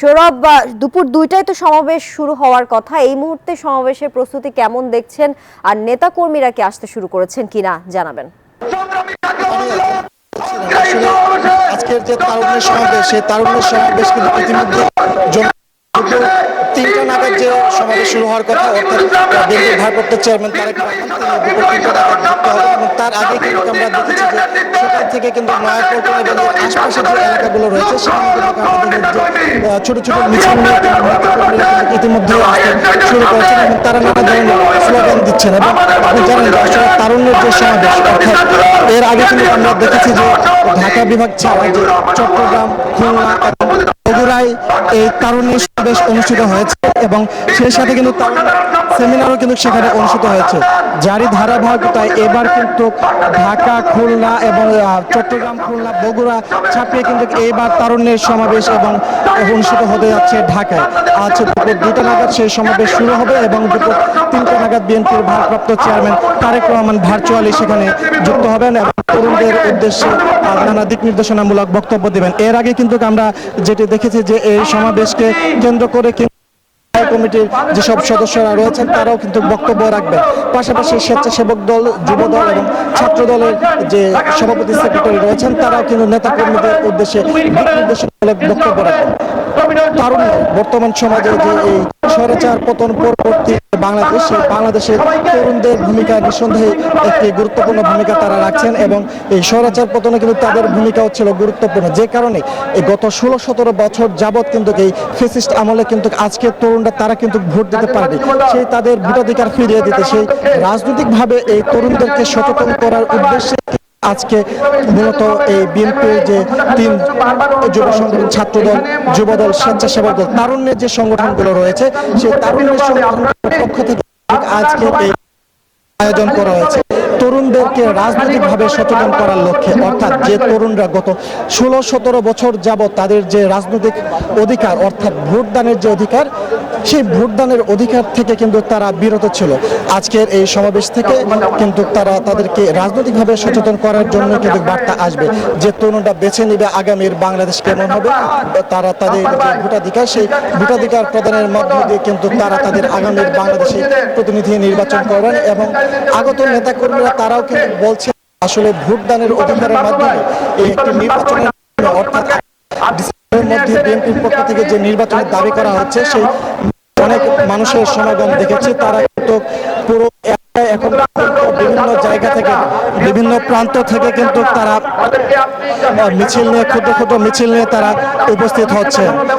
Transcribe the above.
সৌরভ, দুপুর ২টায় তো সমাবেশ শুরু হওয়ার কথা। এই মুহূর্তে সমাবেশের প্রস্তুতি কেমন দেখছেন, আর নেতা কর্মীরা কি আসতে শুরু করেছেন কিনা জানাবেন। আজকের যে তারুণ্যের সমাবেশ, সেই তারুণ্যের সমাবেশ কিন্তু ইতিমধ্যে ৩টা নাগাদ যে সমাবেশ শুরু হওয়ার কথা, অর্থাৎ বিএনপির ভারপ্রাপ্ত চেয়ারম্যান তারেক রহমান তিনি দুপুর ৩টা নাগাদ যুক্ত হবেন এবং তার আগে কিন্তু আমরা দেখেছি যে সকাল থেকে কিন্তু নয়াপল্টন এবং আশপাশের যে এলাকাগুলো রয়েছে সেখানে কিন্তু আমরা দেখেছি যে ছোট ছোট মিছিল নিয়ে ইতিমধ্যে আসতে শুরু করেছেন এবং তারা নানা ধরনের স্লোগান দিচ্ছেন। এবং আপনি জানেন যে আসলে তারুণ্যের যে সমাবেশ, অর্থাৎ এর আগে কিন্তু আমরা দেখেছি যে ঢাকা বিভাগ ছাড়া যে চট্টগ্রাম, খুলনা এবং বগুড়ায় এই তারুণ্য সমাবেশ অনুষ্ঠিত হয়েছে এবং সেই সাথে কিন্তু তারুণ্য সেমিনারও কিন্তু সেখানে অনুষ্ঠিত হয়েছে। যারই ধারাবাহিকতায় এবার কিন্তু ঢাকা, খুলনা এবং চট্টগ্রাম, খুলনা, বগুড়া ছাপিয়ে কিন্তু এইবার তারুণ্যের সমাবেশ এবং অনুষ্ঠিত হতে যাচ্ছে ঢাকায়। আজ দুপুর 2টা নাগাদ সেই সমাবেশ শুরু হবে এবং দুপুর 3টা নাগাদ বিএনপির ভারপ্রাপ্ত চেয়ারম্যান তারেক রহমান ভার্চুয়ালি সেখানে যুক্ত হবেন এবং তরুণদের উদ্দেশ্যে নানা দিক নির্দেশনামূলক বক্তব্য দেবেন। এর আগে কিন্তু আমরা যেটি দেখেছি যে এই সমাবেশকে কেন্দ্র করে কমিটির যেসব সদস্যরা রয়েছেন তারাও কিন্তু বক্তব্য রাখবেন। পাশাপাশি স্বেচ্ছাসেবক দল, যুব দল এবং ছাত্র দলের যে সভাপতি সেক্রেটারি রয়েছেন তারাও কিন্তু নেতা কর্মীদের উদ্দেশ্যে দিক নির্দেশনামূলক বক্তব্য রাখবেন। তারুণ্য বর্তমান সমাজে যে এই স্বৈরাচার পতন পরবর্তী বাংলাদেশ, সেই বাংলাদেশের তরুণদের ভূমিকা নিঃসন্দেহে একটি গুরুত্বপূর্ণ ভূমিকা তারা রাখছেন এবং এই স্বৈরাচার পতনে কিন্তু তাদের ভূমিকাও ছিল গুরুত্বপূর্ণ। যে কারণে এই গত 16-17 বছর যাবৎ কিন্তু এই ফ্যাসিস্ট আমলে কিন্তু আজকের তরুণরা তারা কিন্তু ভোট দিতে পারেনি, সেই তাদের ভোটাধিকার ফিরিয়ে দিতে, সেই রাজনৈতিকভাবে এই তরুণদেরকে সচেতন করার উদ্দেশ্যে আজকে মূলত এই বিএনপির যে 3 যুব সংগঠন, ছাত্রদল, যুবদল, স্বেচ্ছাসেবক দল, তারুণ্যের যে সংগঠনগুলো রয়েছে সেই তারুণ্যের সংগঠনের পক্ষ থেকে আজকে এই আয়োজন করা হয়েছে তরুণদেরকে রাজনৈতিকভাবে সচেতন করার লক্ষ্যে। অর্থাৎ যে তরুণরা গত 16-17 বছর যাবৎ তাদের যে রাজনৈতিক অধিকার, অর্থাৎ ভোটদানের যে অধিকার, সেই ভোটদানের অধিকার থেকে কিন্তু তারা বিরত ছিল। আজকের এই সমাবেশ থেকে কিন্তু তারা তাদেরকে রাজনৈতিকভাবে সচেতন করার জন্য কিন্তু বার্তা আসবে যে তরুণরা বেছে নিবে আগামীর বাংলাদেশ কেমন হবে। তারা তাদের যে ভোটাধিকার, সেই ভোটাধিকার প্রদানের মধ্য দিয়ে কিন্তু তারা তাদের আগামীর বাংলাদেশে প্রতিনিধি নির্বাচন করবেন এবং আগত নেতা কর্মীরা তারাও কিন্তু বলছে আসলে ভোটদানের অধিকারের মাধ্যমে এই একটি নির্বাচনের, অর্থাৎ ডিসেম্বরের মধ্যে বিএনপির পক্ষ থেকে যে নির্বাচনের দাবি করা হচ্ছে সেই অনেক মানুষের সমাগম দেখেছে। তারা কিন্তু পুরো এখন বিভিন্ন জায়গা থেকে, বিভিন্ন প্রান্ত থেকে কিন্তু তারা মিছিল নিয়ে, ক্ষুদ্র ক্ষুদ্র মিছিল নিয়ে তারা উপস্থিত হচ্ছে।